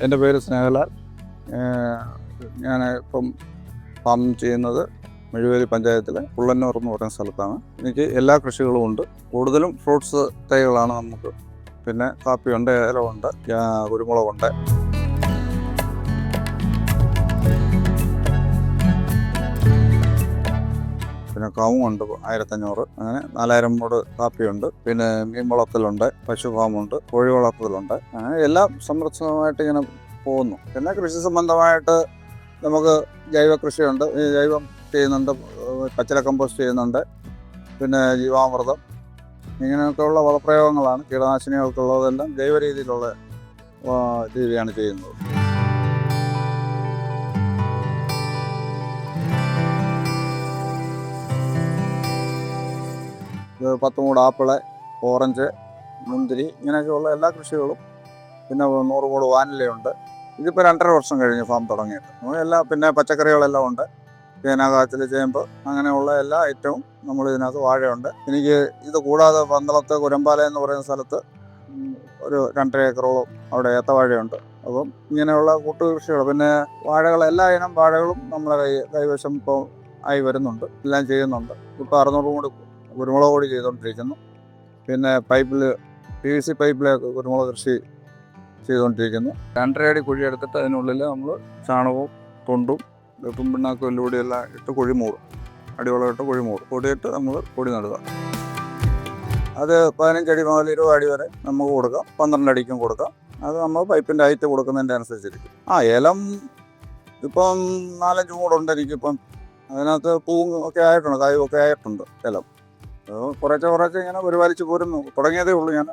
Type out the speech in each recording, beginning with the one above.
എൻ്റെ പേര് സ്നേഹലാൽ. ഞാൻ ഇപ്പം ഫാം ചെയ്യുന്നത് മെഴുവേലി പഞ്ചായത്തിലെ പുള്ളന്നൂർ എന്ന് പറയുന്ന സ്ഥലത്താണ്. എനിക്ക് എല്ലാ കൃഷികളും ഉണ്ട്. കൂടുതലും ഫ്രൂട്ട്സ് തൈകളാണ് നമുക്ക്. പിന്നെ കാപ്പിയുണ്ട്, ഏലമുണ്ട്, കുരുമുളകുണ്ട്. പിന്നെ കവുങ്ങുണ്ട് 1500, അങ്ങനെ 4000 മൂട് കാപ്പിയുണ്ട്. പിന്നെ മീൻ വളർത്തലുണ്ട്, പശു ഫാമുണ്ട്, കോഴി വളർത്തലുണ്ട്. അങ്ങനെ എല്ലാം സമൃദ്ധമായിട്ട് ഇങ്ങനെ പോകുന്നു. പിന്നെ കൃഷി സംബന്ധമായിട്ട് നമുക്ക് ജൈവ കൃഷിയുണ്ട്, ജൈവം ചെയ്യുന്നുണ്ട്, പച്ചില കമ്പോസ്റ്റ് ചെയ്യുന്നുണ്ട്, പിന്നെ ജീവാമൃതം, ഇങ്ങനെയൊക്കെയുള്ള വളപ്രയോഗങ്ങളാണ്. കീടനാശിനികൾക്കുള്ളതെല്ലാം ജൈവ രീതിയിലുള്ള രീതിയാണ് ചെയ്യുന്നത്. ഇത് 10 മൂട് ആപ്പിള്, ഓറഞ്ച്, മുന്തിരി, ഇങ്ങനെയൊക്കെയുള്ള എല്ലാ കൃഷികളും. പിന്നെ 100 മൂട് വാനിലയുണ്ട്. ഇതിപ്പോൾ 2.5 വർഷം കഴിഞ്ഞ് ഫാം തുടങ്ങിയിട്ട്. എല്ലാം പിന്നെ പച്ചക്കറികളെല്ലാം ഉണ്ട്. ചേന, കാച്ചിൽ, ചേമ്പ്, അങ്ങനെയുള്ള എല്ലാ ഐറ്റവും നമ്മൾ ഇതിനകത്ത്. വാഴയുണ്ട്. എനിക്ക് ഇത് കൂടാതെ പന്തളത്ത് കുരമ്പാല എന്ന് പറയുന്ന സ്ഥലത്ത് ഒരു 2.5 ഏക്കറോളം അവിടെ ഏത്തവാഴയുണ്ട്. അപ്പം ഇങ്ങനെയുള്ള കൂട്ടുകൃഷികൾ, പിന്നെ വാഴകൾ, എല്ലാ ഇനം വാഴകളും നമ്മളെ കൈവശം ഇപ്പോൾ ആയി വരുന്നുണ്ട്, എല്ലാം ചെയ്യുന്നുണ്ട്. ഇപ്പോൾ 600 മൂട് കുരുമുളക് പൊടി ചെയ്തുകൊണ്ടിരിക്കുന്നു. പിന്നെ PVC പൈപ്പിലെ കുരുമുളക് കൃഷി ചെയ്തുകൊണ്ടിരിക്കുന്നു. 2.5 അടി കുഴി എടുത്തിട്ട് അതിനുള്ളിൽ നമ്മൾ ചാണകവും തൊണ്ടും വെപ്പും പിണ്ണാക്കും എല്ലുപൊടി എല്ലാം ഇട്ട് കുഴി മൂടും. അടിവളം ഇട്ട് കുഴി മൂടും. പൊടിയിട്ട് നമ്മൾ പൊടി നടുക. അത് 15 അടി മുതൽ 20 അടി വരെ നമുക്ക് കൊടുക്കാം. 12 അടിക്കും കൊടുക്കാം. അത് നമ്മൾ പൈപ്പിൻ്റെ ഹൈറ്റ് കൊടുക്കുന്നതിൻ്റെ അനുസരിച്ചിരിക്കും. ഏലം ഇപ്പം 4-5 മൂടുണ്ട് എനിക്കിപ്പം. അതിനകത്ത് പൂവും ഒക്കെ ആയിട്ടുണ്ട്, കായും ഒക്കെ ആയിട്ടുണ്ട് ഏലം. കുറച്ച് ഇങ്ങനെ പരിപാലിച്ച് പോരുന്നു. തുടങ്ങിയതേ ഉള്ളൂ ഞാൻ.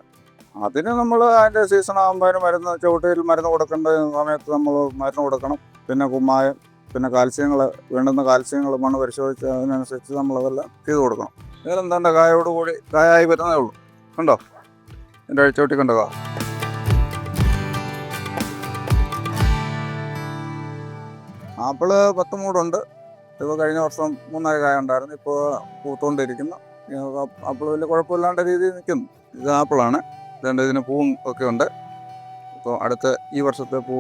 അതിന് നമ്മൾ അതിൻ്റെ സീസൺ ആകുമ്പോൾ അതിന് മരുന്ന്, ചവിട്ടിയിൽ മരുന്ന് കൊടുക്കേണ്ട സമയത്ത് നമ്മൾ മരുന്ന് കൊടുക്കണം. പിന്നെ കുമ്മായം, പിന്നെ കാൽസ്യങ്ങൾ, വേണ്ടുന്ന കാൽസ്യങ്ങൾ മണ്ണ് പരിശോധിച്ച് അതിനനുസരിച്ച് നമ്മളതെല്ലാം ചെയ്ത് കൊടുക്കണം. ഇതിലെന്താണ്ട് കായോടുകൂടി കായായി വരുന്നതേ ഉള്ളൂ. കണ്ടോ എൻ്റെ അഴിച്ചോട്ടി കണ്ടോ? ആപ്പിള് 10 മൂടുണ്ട്. ഇപ്പോൾ കഴിഞ്ഞ വർഷം 3 കായ ഉണ്ടായിരുന്നു. ഇപ്പോൾ പൂത്തുകൊണ്ടിരിക്കുന്നു. ആപ്പിൾ വലിയ കുഴപ്പമില്ലാണ്ട രീതിയിൽ നിൽക്കുന്നു. ഇത് ആപ്പിളാണ്. ഇതുകൊണ്ട് ഇതിന് പൂവും ഒക്കെ ഉണ്ട്. ഇപ്പോൾ അടുത്ത ഈ വർഷത്തെ പൂ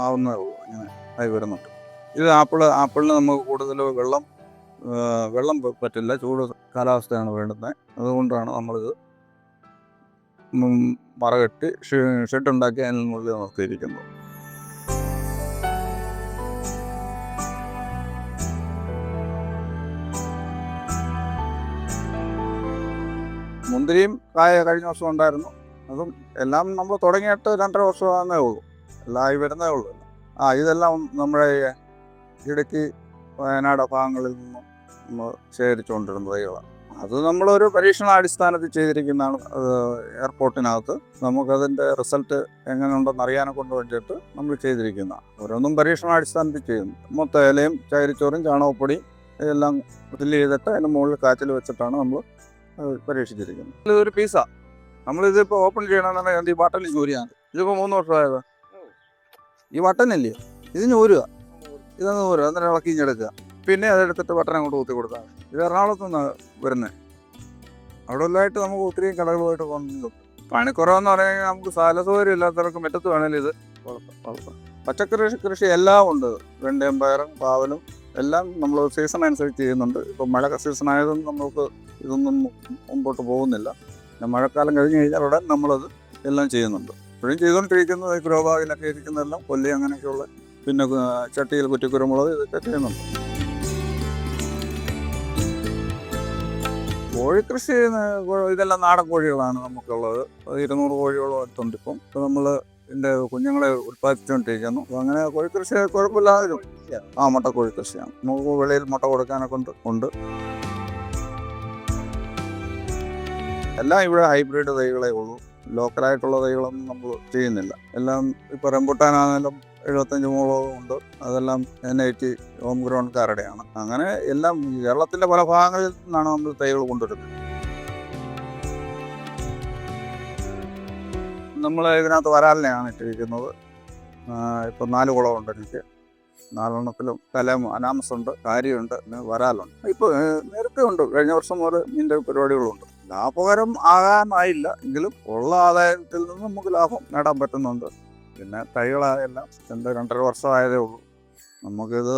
ആവുന്നേ ഉള്ളൂ, ഇങ്ങനെ ആയി വരുന്നുണ്ട്. ഇത് ആപ്പിളിന് നമുക്ക് കൂടുതൽ വെള്ളം പറ്റില്ല, ചൂട് കാലാവസ്ഥയാണ് വേണ്ടുന്നത്. അതുകൊണ്ടാണ് നമ്മളിത് മറകെട്ടി ഷെഡുണ്ടാക്കി അതിനുള്ളിൽ നിർത്തിയിരിക്കുന്നത്. മുന്തിരിയും കായ കഴിഞ്ഞ വർഷം ഉണ്ടായിരുന്നു. അതും എല്ലാം നമ്മൾ തുടങ്ങിയിട്ട് 2.5 വർഷം ആകുന്നേ ഉള്ളൂ. എല്ലാം ആയി വരുന്നേ ഉള്ളൂ. ഇതെല്ലാം നമ്മുടെ ഇടുക്കി, വയനാട് ഭാഗങ്ങളിൽ നിന്നും നമ്മൾ ശേഖരിച്ചുകൊണ്ടിരുന്ന തൈകളാണ്. അത് നമ്മളൊരു പരീക്ഷണാടിസ്ഥാനത്തിൽ ചെയ്തിരിക്കുന്നതാണ്. അത് എയർപോർട്ടിനകത്ത് നമുക്കതിൻ്റെ റിസൾട്ട് എങ്ങനെയുണ്ടെന്ന് അറിയാനെ കൊണ്ട് വേണ്ടിയിട്ട് നമ്മൾ ചെയ്തിരിക്കുന്നതാണ്. ഓരോന്നും പരീക്ഷണാടിസ്ഥാനത്തിൽ ചെയ്യുന്നു. മൊത്തം ഇലയും ചകിരിച്ചോറും ചാണകപ്പൊടി ഇതെല്ലാം ഫില്ല് ചെയ്തിട്ട് അതിന് മുകളിൽ കാച്ചിൽ വെച്ചിട്ടാണ് നമ്മൾ പരീക്ഷിച്ചിരിക്കുന്നത്. ഇതൊരു പീസാണ്. നമ്മളിതിപ്പോൾ ഓപ്പൺ ചെയ്യണമെന്നുണ്ടെങ്കിൽ ഈ ബട്ടണിൽ ചൂരിയാണ്. ഇതിപ്പോൾ 3 വർഷമായത്. ഈ ബട്ടണില്ലേ, ഇത് ഞൂരുക, ഇതൊന്ന് നൂരുക, എന്നിട്ട് ഇളക്കി ഇഞ്ഞെടുക്കുക. പിന്നെ അതെടുത്തിട്ട് ബട്ടൺ അങ്ങോട്ട് കുത്തി കൊടുത്താൽ മതി. ഇത് എറണാകുളത്ത് നിന്നാണ് വരുന്നത്. അവിടെ എല്ലായിട്ട് നമുക്ക് ഒത്തിരി കടകളുമായിട്ട് പോകുന്നുണ്ട്. പണിക്കുറവെന്ന് പറയുന്നത് നമുക്ക് സ്ഥല സൗകര്യം ഇല്ലാത്തവർക്ക് മുറ്റത്ത് വേണമെങ്കിൽ ഇത് വളർത്താം. പച്ചക്കറി എല്ലാം ഉണ്ട്. വെണ്ടയും പയറും പാവലും എല്ലാം നമ്മൾ സീസൺ അനുസരിച്ച് ചെയ്യുന്നുണ്ട്. ഇപ്പോൾ മഴ സീസൺ ആയതൊന്നും നമുക്ക് ഇതൊന്നും മുമ്പോട്ട് പോകുന്നില്ല. പിന്നെ മഴക്കാലം കഴിഞ്ഞ് കഴിഞ്ഞാൽ ഉടൻ നമ്മളത് എല്ലാം ചെയ്യുന്നുണ്ട്. ഇപ്പോഴും ചെയ്തുകൊണ്ടിരിക്കുന്നത് ഗ്രോ ബാഗിലൊക്കെ ഇരിക്കുന്നതെല്ലാം കൊല്ലി അങ്ങനെയൊക്കെയുള്ള, പിന്നെ ചട്ടിയിൽ കുറ്റിക്കുരുമുളക്, ഇതൊക്കെ ചെയ്യുന്നുണ്ട്. കോഴിക്കൃഷി ഇതെല്ലാം നാടൻ കോഴികളാണ് നമുക്കുള്ളത്. 200 കോഴിയോളം അടുത്തുണ്ട് ഇപ്പം. ഇപ്പോൾ നമ്മൾ ഇതിൻ്റെ കുഞ്ഞുങ്ങളെ ഉൽപ്പാദിപ്പിച്ചുകൊണ്ടിരിക്കുന്നു. അപ്പോൾ അങ്ങനെ കോഴിക്കൃഷി കുഴപ്പമില്ലാതെ മുട്ടക്കോഴി കൃഷിയാണ്. നമുക്ക് വെളിയിൽ മുട്ട കൊടുക്കാനൊക്കെ ഉണ്ട്. എല്ലാം ഇവിടെ ഹൈബ്രിഡ് തൈകളേ ഉള്ളൂ. ലോക്കലായിട്ടുള്ള തൈകളൊന്നും നമ്മൾ ചെയ്യുന്നില്ല. എല്ലാം ഇപ്പോൾ റംബുട്ടാനാണെങ്കിലും 75 മൂളവും ഉണ്ട്. അതെല്ലാം NIT ഹോം ഗ്രൗണ്ട്കാരുടെയാണ്. അങ്ങനെ എല്ലാം കേരളത്തിൻ്റെ പല ഭാഗങ്ങളിൽ നിന്നാണ് നമ്മൾ തൈകൾ കൊണ്ടുവരുന്നത്. നമ്മൾ ഇതിനകത്ത് വരാലിനെയാണ് ഇട്ടിരിക്കുന്നത്. ഇപ്പം 4 കുളമുണ്ട് എനിക്ക്. 4 കലം അനാമസുണ്ട്, കാരിയുണ്ട്, പിന്നെ വരാലുണ്ട്. ഇപ്പോൾ നേരത്തെ ഉണ്ട്. കഴിഞ്ഞ വർഷം മുതൽ ഇതിൻ്റെ പരിപാടികളുണ്ട്. ലാഭകരം ആകാനായില്ല എങ്കിലും ഉള്ള ആദായത്തിൽ നിന്ന് നമുക്ക് ലാഭം നേടാൻ പറ്റുന്നുണ്ട്. പിന്നെ തൈകളെല്ലാം 2-2.5 വർഷമായതേ ഉള്ളൂ. നമുക്കിത്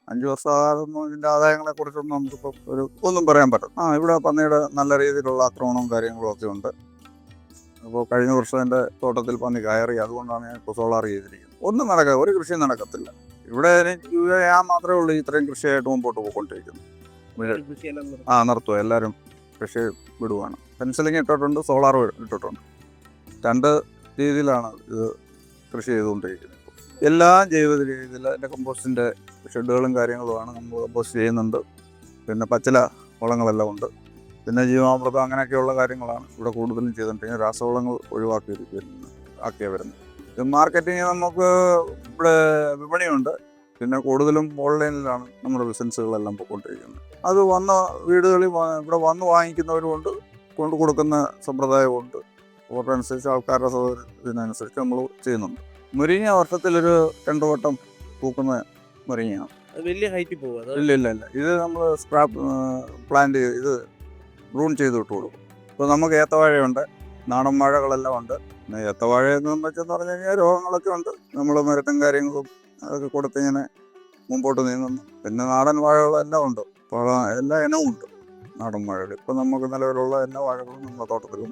5 വർഷമാകാതൊന്നും ഇതിൻ്റെ ആദായങ്ങളെക്കുറിച്ചൊന്നും നമുക്കിപ്പോൾ ഒന്നും പറയാൻ പറ്റും. ഇവിടെ പന്നിയുടെ നല്ല രീതിയിലുള്ള ആക്രമണവും കാര്യങ്ങളും ഒക്കെ ഉണ്ട്. അപ്പോൾ കഴിഞ്ഞ വർഷം എൻ്റെ തോട്ടത്തിൽ പന്നി കയറി, അതുകൊണ്ടാണ് ഞാൻ ഇപ്പോൾ സോളാർ ചെയ്തിരിക്കുന്നത്. ഒന്നും നടക്കുക, ഒരു കൃഷിയും നടക്കത്തില്ല. ഇവിടെ ഞാൻ മാത്രമേ ഉള്ളൂ ഇത്രയും കൃഷിയായിട്ട് മുമ്പോട്ട് പോയിക്കൊണ്ടിരിക്കുന്നത്. നിർത്തുക, എല്ലാവരും കൃഷി വിടുവാണ്. പെൻസിലിങ് ഇട്ടിട്ടുണ്ട്, സോളാർ ഇട്ടിട്ടുണ്ട്. 2 രീതിയിലാണ് ഇത് കൃഷി ചെയ്തുകൊണ്ടിരിക്കുന്നത്. എല്ലാം ജൈവ രീതിയിൽ എൻ്റെ കമ്പോസ്റ്റിൻ്റെ ഷെഡുകളും കാര്യങ്ങളുമാണ് നമ്മൾ കമ്പോസ്റ്റ് ചെയ്യുന്നുണ്ട്. പിന്നെ പച്ചില വളങ്ങളെല്ലാം ഉണ്ട്. പിന്നെ ജീവാമൃതം അങ്ങനെയൊക്കെയുള്ള കാര്യങ്ങളാണ് ഇവിടെ കൂടുതലും ചെയ്തുകൊണ്ടിരിക്കുന്നത്. രാസവളങ്ങൾ ആക്കിയാണ് വരുന്നത്. ഇത് മാർക്കറ്റിങ് നമുക്ക് ഇവിടെ വിപണിയുണ്ട്. പിന്നെ കൂടുതലും ഓൺലൈനിലാണ് നമ്മുടെ ബിസിനസ്സുകളെല്ലാം പോയിക്കൊണ്ടിരിക്കുന്നത്. അത് വന്ന വീടുകളിൽ ഇവിടെ വന്ന് വാങ്ങിക്കുന്നവരുമുണ്ട്, കൊണ്ടു കൊടുക്കുന്ന സമ്പ്രദായമുണ്ട്. ഓർഡർ അനുസരിച്ച് ആൾക്കാരുടെ സൗകര്യത്തിനനുസരിച്ച് നമ്മൾ ചെയ്യുന്നുണ്ട്. മുരിങ്ങ വർഷത്തിലൊരു 2 വട്ടം പൂക്കുന്ന മുരിങ്ങയാണ്. വലിയ ഹൈറ്റിൽ പോകും? ഇല്ല. ഇത് നമ്മൾ സ്ക്രാപ്പ് പ്ലാന്റ് ഇത് പ്രൂൺ ചെയ്ത് വിട്ട് കൊടുക്കും. ഇപ്പോൾ നമുക്ക് ഏത്തവാഴയുണ്ട്, നാടൻ വാഴകളെല്ലാം ഉണ്ട്. പിന്നെ ഏത്തവാഴയെന്ന് വെച്ചെന്ന് പറഞ്ഞു കഴിഞ്ഞാൽ രോഗങ്ങളൊക്കെ ഉണ്ട്. നമ്മൾ മരുന്നും കാര്യങ്ങളും അതൊക്കെ കൊടുത്തിങ്ങനെ മുമ്പോട്ട് നീങ്ങുന്നു. പിന്നെ നാടൻ വാഴകളെല്ലാം ഉണ്ട്. അപ്പോൾ എല്ലാ ഇനവും ഉണ്ട് നാടൻ വാഴകൾ. ഇപ്പം നമുക്ക് നിലവിലുള്ള എല്ലാ വാഴകളും നമ്മുടെ തോട്ടത്തിലും.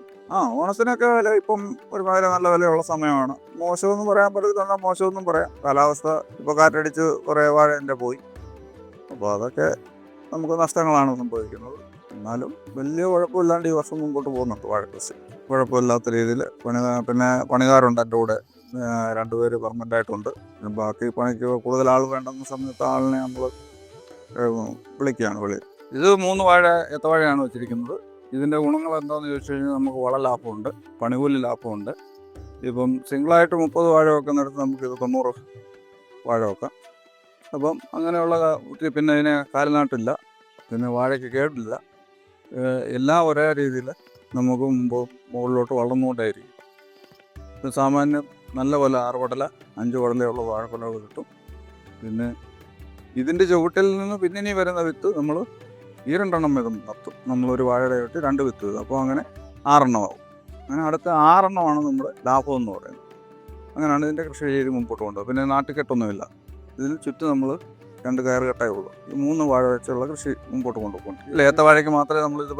ഓണത്തിനൊക്കെ വില ഇപ്പം ഒരുമാതിരി നല്ല വിലയുള്ള സമയമാണ്. മോശമെന്ന് പറയാൻ പറ്റത്തില്ല, മോശമെന്നും പറയാം. കാലാവസ്ഥ ഇപ്പോൾ കാറ്റടിച്ച് കുറേ വാഴൻ്റെ പോയി. അപ്പോൾ അതൊക്കെ നമുക്ക് നഷ്ടങ്ങളാണ് സംഭവിക്കുന്നത്. എന്നാലും വലിയ കുഴപ്പമില്ലാണ്ട് ഈ വർഷം മുമ്പോട്ട് പോകുന്നുണ്ട് വാഴക്കൃഷി. കുഴപ്പമില്ലാത്ത രീതിയിൽ പിന്നെ പണിക്കാരുണ്ട് എൻ്റെ കൂടെ. 2 പേര് പെർമനൻ്റായിട്ടുണ്ട്. ബാക്കി പണിക്ക് കൂടുതൽ ആൾ വേണ്ടുന്ന സമയത്ത് ആളിനെ നമ്മൾ വിളിക്കുകയാണ്. ഇത് 3 വാഴ ഏത്തവാഴയാണ് വെച്ചിരിക്കുന്നത്. ഇതിൻ്റെ ഗുണങ്ങൾ എന്താണെന്ന് ചോദിച്ചു കഴിഞ്ഞാൽ നമുക്ക് വള ലാഭമുണ്ട്, പണികൂലി ലാഭമുണ്ട്. ഇപ്പം സിംഗിളായിട്ട് 30 വാഴ വെക്കുന്നിടത്ത് നമുക്കിത് 90 വാഴ വെക്കാം. അപ്പം അങ്ങനെയുള്ള പിന്നെ ഇതിന് കാൽനാട്ടില്ല, പിന്നെ വാഴയ്ക്ക് കേടില്ല. എല്ലാം ഒരേ രീതിയിൽ നമുക്ക് മുകളിലോട്ട് വളർന്നുകൊണ്ടേയിരിക്കും. ഇത് സാമാന്യം നല്ല പോലെ 6 പടല 5 പടലയുള്ള വാഴക്കൊലകൾ കിട്ടും. പിന്നെ ഇതിൻ്റെ ചുവട്ടിൽ നിന്ന് പിന്നെ ഇനി വരുന്ന വിത്ത് നമ്മൾ ഈ 2 എണ്ണം വീതം നത്തും. നമ്മളൊരു വാഴയുടെ ചുവട്ടിൽ 2 വിത്ത് വീതം. അപ്പോൾ അങ്ങനെ 6 എണ്ണമാവും. അങ്ങനെ അടുത്ത 6 എണ്ണമാണ് നമ്മുടെ ലാഭം എന്ന് പറയുന്നത്. അങ്ങനെയാണ് ഇതിൻ്റെ കൃഷി ചെയ്ത് മുമ്പോട്ട് കൊണ്ടുപോകുന്നത്. പിന്നെ നാട്ടുകെട്ടൊന്നുമില്ല. ഇതിന് ചുറ്റും നമ്മൾ 2 കയർ കെട്ടേ ഉള്ളൂ. ഈ 3 വാഴ വെച്ചുള്ള കൃഷി മുമ്പോട്ട് കൊണ്ടുപോകുന്നുണ്ട്. ഇല്ല, ഏത്തവാഴയ്ക്ക് മാത്രമേ നമ്മളിത്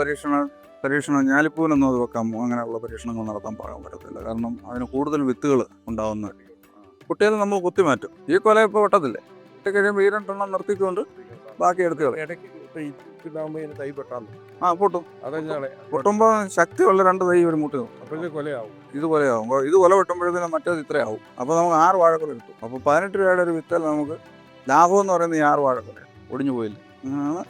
പരീക്ഷണം ഞാലിപ്പൂവിനൊന്നും അത് വെക്കാം, അങ്ങനെയുള്ള പരീക്ഷണങ്ങൾ നടത്താൻ പാകാൻ പറ്റത്തില്ല. കാരണം അതിന് കൂടുതൽ വിത്തുകൾ ഉണ്ടാകുന്ന കുട്ടികൾ നമ്മൾ കുത്തിമാറ്റും. ഈ കൊല ഇപ്പോൾ വെട്ടത്തില്ലേ, ഇട്ട് കഴിയുമ്പോൾ ഈ 2 എണ്ണം നിർത്തിക്കൊണ്ട് ബാക്കി എടുത്തുകൾ തൈ പെട്ടാൽ പൊട്ടും. പൊട്ടുമ്പോൾ ശക്തിയുള്ള 2 തൈ ഒരു മുട്ടി നോക്കും. അപ്പോൾ കൊലയാവും. ഇത് കൊലയാവും. ഇത് കൊല വെട്ടുമ്പോഴത്തേനും മറ്റേത് ഇത്രയാവും. അപ്പോൾ നമുക്ക് 6 വാഴക്കൊല കിട്ടും. അപ്പോൾ 18 രൂപയുടെ ഒരു വിത്താൽ നമുക്ക് ലാഭം എന്ന് പറയുന്നത് ഈ 6 വാഴക്കൊല ഒടിഞ്ഞു പോയില്ല. അങ്ങനെയാണ്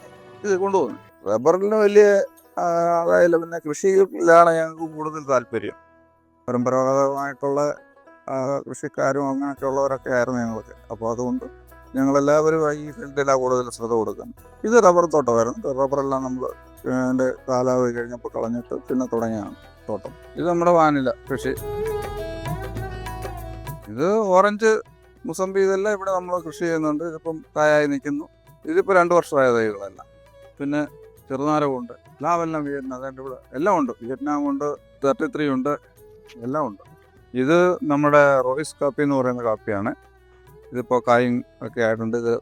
ഇത് കൊണ്ടുപോകുന്നത്. റബ്ബറിന് വലിയ ആദായമില്ല. പിന്നെ കൃഷിയിലാണ് ഞങ്ങൾക്ക് കൂടുതൽ താല്പര്യം. പരമ്പരാഗതമായിട്ടുള്ള കൃഷിക്കാരും അങ്ങനെയൊക്കെ ഉള്ളവരൊക്കെ ആയിരുന്നു ഞങ്ങൾക്ക്. അപ്പോൾ അതുകൊണ്ട് ഞങ്ങളെല്ലാവരും ഈ ഫീൽഡിലാണ് കൂടുതൽ ശ്രദ്ധ കൊടുക്കുന്നത്. ഇത് റബ്ബർ തോട്ടമായിരുന്നു. റബ്ബറെല്ലാം നമ്മൾ അതിൻ്റെ കാലാവധി കഴിഞ്ഞപ്പോൾ കളഞ്ഞിട്ട് പിന്നെ തുടങ്ങിയാണ് തോട്ടം. ഇത് നമ്മുടെ വാനില കൃഷി. ഇത് ഓറഞ്ച്, മുസമ്പി ഇതെല്ലാം ഇവിടെ നമ്മൾ കൃഷി ചെയ്യുന്നുണ്ട്. ഇതിപ്പം കായായി നിൽക്കുന്നു. ഇതിപ്പോൾ 2 വർഷമായ തൈകളെല്ലാം. പിന്നെ ചെറുനാരകമുണ്ട്, ലാവെല്ലാം വിയറ്റ്നാം അതിൻ്റെ ഇവിടെ എല്ലാം ഉണ്ട്. വിയറ്റ്നാം ഉണ്ട്, 33 ഉണ്ട്, എല്ലാം ഉണ്ട്. ഇത് നമ്മുടെ റോയ്സ് കാപ്പി എന്ന് പറയുന്ന കാപ്പിയാണ്. ഇതിപ്പോൾ കായും ഒക്കെ ആയിട്ടുണ്ട്. ഇത്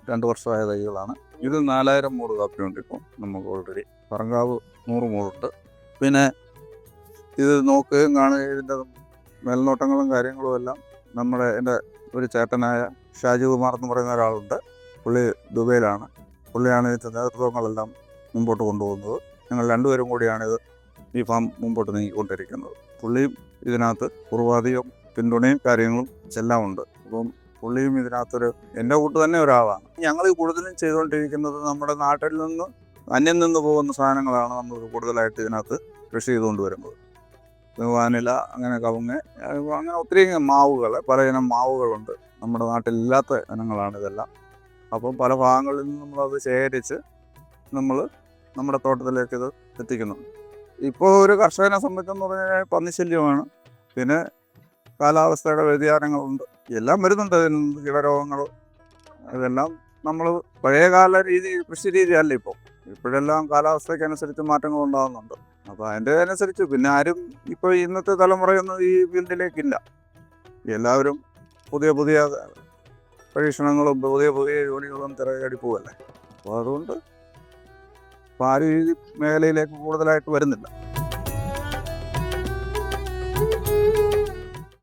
2 വർഷമായ തൈകളാണ്. ഇത് 4000 മൂട് കാപ്പിയുണ്ട് ഇപ്പോൾ നമുക്ക് ഓൾറെഡി. പറങ്കാവ് 100 മൂടുണ്ട്. പിന്നെ ഇത് നോക്കുകയും കാണുകയും ഇതിൻ്റെ മേൽനോട്ടങ്ങളും കാര്യങ്ങളും എല്ലാം എൻ്റെ ഒരു ചേട്ടനായ ഷാജികുമാർ എന്ന് പറയുന്ന ഒരാളുണ്ട്. പുള്ളി ദുബൈയിലാണ്. പുള്ളിയാണ് ഇതിൻ്റെ നേതൃത്വങ്ങളെല്ലാം മുമ്പോട്ട് കൊണ്ടുപോകുന്നത്. ഞങ്ങൾ 2 പേരും കൂടിയാണിത് ഈ ഫാം മുമ്പോട്ട് നീങ്ങിക്കൊണ്ടിരിക്കുന്നത്. പുള്ളിയും ഇതിനകത്ത് പൂർവാധികം പിന്തുണയും കാര്യങ്ങളും എല്ലാം ഉണ്ട്. അപ്പം പുള്ളിയും ഇതിനകത്തൊരു എൻ്റെ കൂട്ട് തന്നെ ഒരാളാണ്. ഞങ്ങൾ കൂടുതലും ചെയ്തുകൊണ്ടിരിക്കുന്നത് നമ്മുടെ നാട്ടിൽ നിന്ന് അന്യം നിന്ന് പോകുന്ന സാധനങ്ങളാണ് നമ്മൾ കൂടുതലായിട്ട് ഇതിനകത്ത് കൃഷി ചെയ്തുകൊണ്ട് വരുന്നത്. വാനില, അങ്ങനെ കവുങ്ങ്, അങ്ങനെ ഒത്തിരി മാവുകൾ, പലയിനം മാവുകളുണ്ട്. നമ്മുടെ നാട്ടിലില്ലാത്ത ഇനങ്ങളാണ് ഇതെല്ലാം. അപ്പം പല ഭാഗങ്ങളിൽ നിന്ന് നമ്മളത് ശേഖരിച്ച് നമ്മൾ നമ്മുടെ തോട്ടത്തിലേക്ക് ഇത് എത്തിക്കുന്നുണ്ട്. ഇപ്പോൾ ഒരു കർഷകനെ സംബന്ധിച്ചെന്ന് പറഞ്ഞാൽ പന്നിശല്യമാണ്. പിന്നെ കാലാവസ്ഥയുടെ വ്യതിയാനങ്ങളുണ്ട്, എല്ലാം വരുന്നുണ്ട്. അതിൽ കീടരോഗങ്ങൾ ഇതെല്ലാം നമ്മൾ പഴയകാല കൃഷി രീതിയല്ല ഇപ്പോൾ. ഇപ്പോഴെല്ലാം കാലാവസ്ഥയ്ക്കനുസരിച്ച് മാറ്റങ്ങൾ ഉണ്ടാകുന്നുണ്ട്. അപ്പോൾ അതിൻ്റെ അനുസരിച്ച് പിന്നെ ആരും ഇപ്പോൾ ഇന്നത്തെ തലമുറയൊന്നും ഈ ഫീൽഡിലേക്കില്ല. എല്ലാവരും പുതിയ പുതിയ പരീക്ഷണങ്ങളും പുതിയ പുതിയ ജോലികളും തിരകേടി പോവല്ലേ. അപ്പോൾ അതുകൊണ്ട് ഇപ്പോൾ ആരും ഈ മേഖലയിലേക്ക് കൂടുതലായിട്ട് വരുന്നില്ല.